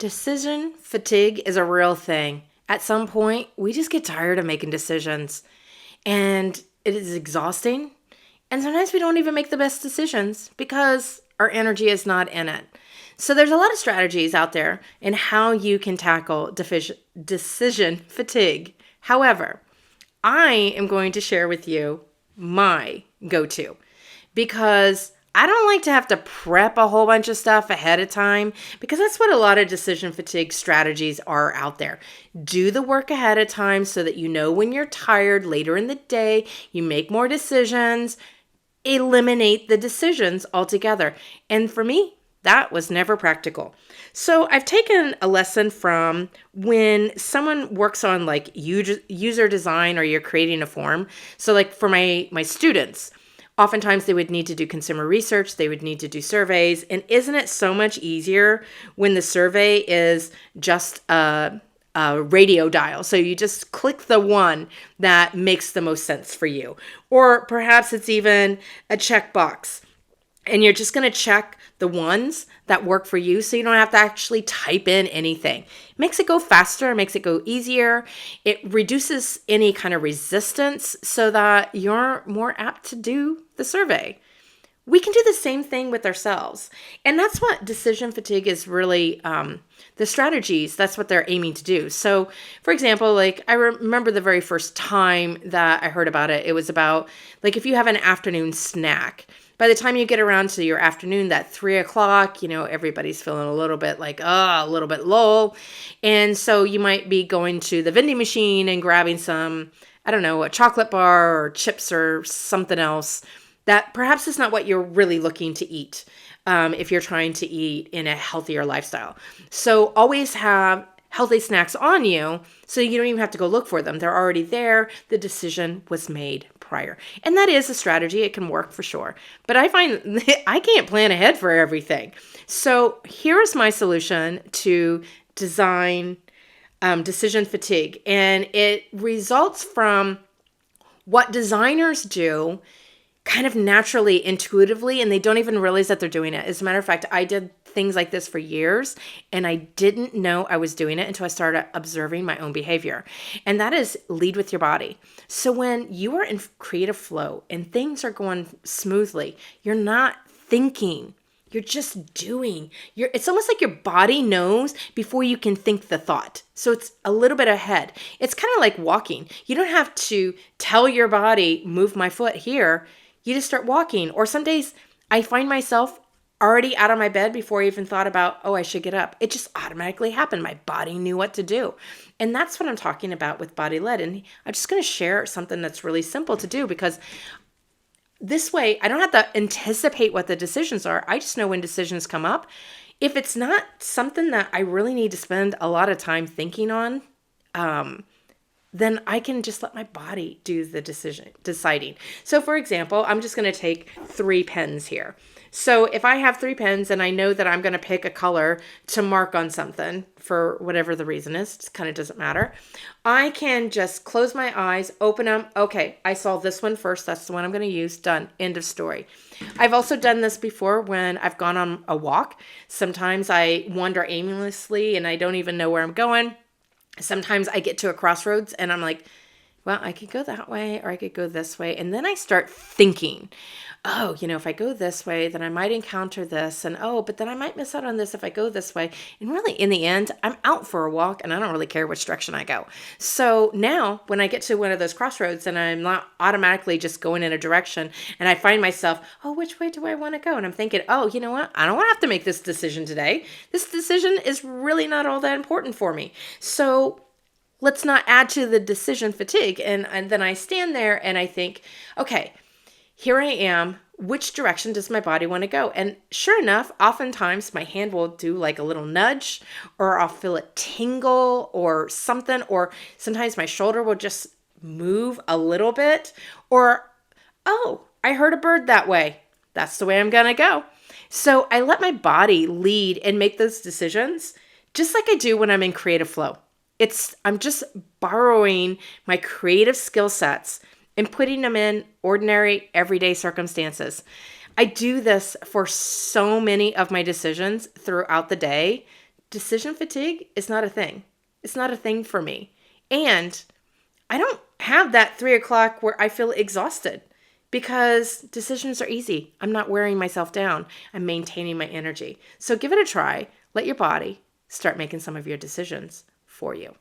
Decision fatigue is a real thing. At some point, we just get tired of making decisions, and it is exhausting. And sometimes we don't even make the best decisions because our energy is not in it. So there's a lot of strategies out there in how you can tackle decision fatigue. However, I am going to share with you my go-to because I don't like to have to prep a whole bunch of stuff ahead of time because that's what a lot of decision fatigue strategies are out there. Do the work ahead of time so that you know when you're tired later in the day, you make more decisions, eliminate the decisions altogether. And for me, that was never practical. So I've taken a lesson from when someone works on like user design or you're creating a form. So like for my students, oftentimes they would need to do consumer research, they would need to do surveys. And isn't it so much easier when the survey is just a radio dial? So you just click the one that makes the most sense for you. Or perhaps it's even a checkbox. And you're just going to check the ones that work for you so you don't have to actually type in anything. It makes it go faster, makes it go easier. It reduces any kind of resistance so that you're more apt to do the survey. We can do the same thing with ourselves. And that's what decision fatigue is really, the strategies, that's what they're aiming to do. So, for example, like I remember the very first time that I heard about it, it was about like if you have an afternoon snack, by the time you get around to your afternoon, that 3 o'clock, everybody's feeling a little bit like, a little bit low. And so you might be going to the vending machine and grabbing some, I don't know, a chocolate bar or chips or something else that perhaps is not what you're really looking to eat if you're trying to eat in a healthier lifestyle. So always have healthy snacks on you so you don't even have to go look for them. They're already there. The decision was made prior. And that is a strategy. It can work for sure. But I find I can't plan ahead for everything. So here's my solution to design decision fatigue. And it results from what designers do kind of naturally, intuitively, and they don't even realize that they're doing it. As a matter of fact, I did things like this for years, and I didn't know I was doing it until I started observing my own behavior. And that is lead with your body. So when you are in creative flow and things are going smoothly, you're not thinking. You're just doing. It's almost like your body knows before you can think the thought. So it's a little bit ahead. It's kind of like walking. You don't have to tell your body, move my foot here. You just start walking. Or some days I find myself already out of my bed before I even thought about, I should get up. It just automatically happened. My body knew what to do. And that's what I'm talking about with body led. And I'm just going to share something that's really simple to do because this way I don't have to anticipate what the decisions are. I just know when decisions come up. If it's not something that I really need to spend a lot of time thinking on, then I can just let my body do the deciding. So for example, I'm just going to take 3 pens here. So if I have 3 pens and I know that I'm going to pick a color to mark on something for whatever the reason is, it kind of doesn't matter. I can just close my eyes, open them. Okay, I saw this one first. That's the one I'm going to use. Done. End of story. I've also done this before when I've gone on a walk. Sometimes I wander aimlessly and I don't even know where I'm going. Sometimes I get to a crossroads and I'm like, well, I could go that way or I could go this way. And then I start thinking, if I go this way, then I might encounter this. And but then I might miss out on this if I go this way. And really, in the end, I'm out for a walk and I don't really care which direction I go. So now when I get to one of those crossroads and I'm not automatically just going in a direction and I find myself, which way do I want to go? And I'm thinking, you know what? I don't want to have to make this decision today. This decision is really not all that important for me. So let's not add to the decision fatigue. And then I stand there and I think, okay, here I am. Which direction does my body want to go? And sure enough, oftentimes my hand will do like a little nudge, or I'll feel it tingle or something, or sometimes my shoulder will just move a little bit, or, I heard a bird that way. That's the way I'm going to go. So I let my body lead and make those decisions just like I do when I'm in creative flow. I'm just borrowing my creative skill sets and putting them in ordinary, everyday circumstances. I do this for so many of my decisions throughout the day decision fatigue is not a thing. It's not a thing for me. And I don't have that 3 o'clock where I feel exhausted because decisions are easy. I'm not wearing myself down. I'm maintaining my energy. So give it a try. Let your body start making some of your decisions for you.